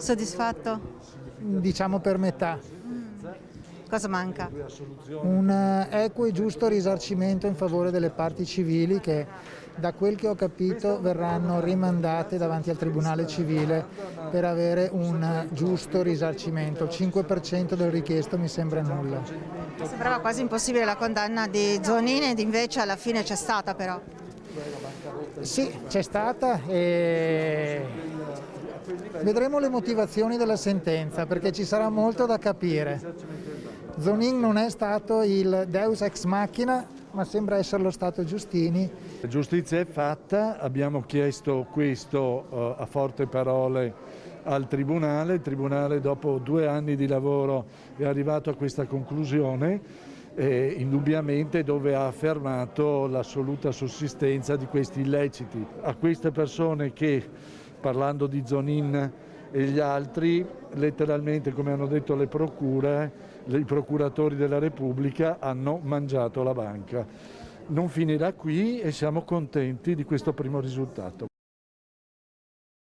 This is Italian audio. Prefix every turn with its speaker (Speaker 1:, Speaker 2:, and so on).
Speaker 1: Soddisfatto?
Speaker 2: Diciamo per metà.
Speaker 1: Cosa manca?
Speaker 2: Un equo e giusto risarcimento in favore delle parti civili che, da quel che ho capito, verranno rimandate davanti al Tribunale Civile per avere un giusto risarcimento. Il 5% del richiesto mi sembra nulla.
Speaker 1: Sembrava quasi impossibile la condanna di Zonin ed invece alla fine c'è stata però.
Speaker 2: Sì, c'è stata e vedremo le motivazioni della sentenza perché ci sarà molto da capire. Zonin non è stato il Deus ex machina, ma sembra esserlo stato Giustini.
Speaker 3: La giustizia è fatta, abbiamo chiesto questo a forte parole al Tribunale. Il Tribunale dopo 2 anni di lavoro è arrivato a questa conclusione, indubbiamente, dove ha affermato l'assoluta sussistenza di questi illeciti. A queste persone che, parlando di Zonin e gli altri, letteralmente, come hanno detto le procure, i procuratori della Repubblica hanno mangiato la banca. Non finirà qui e siamo contenti di questo primo risultato.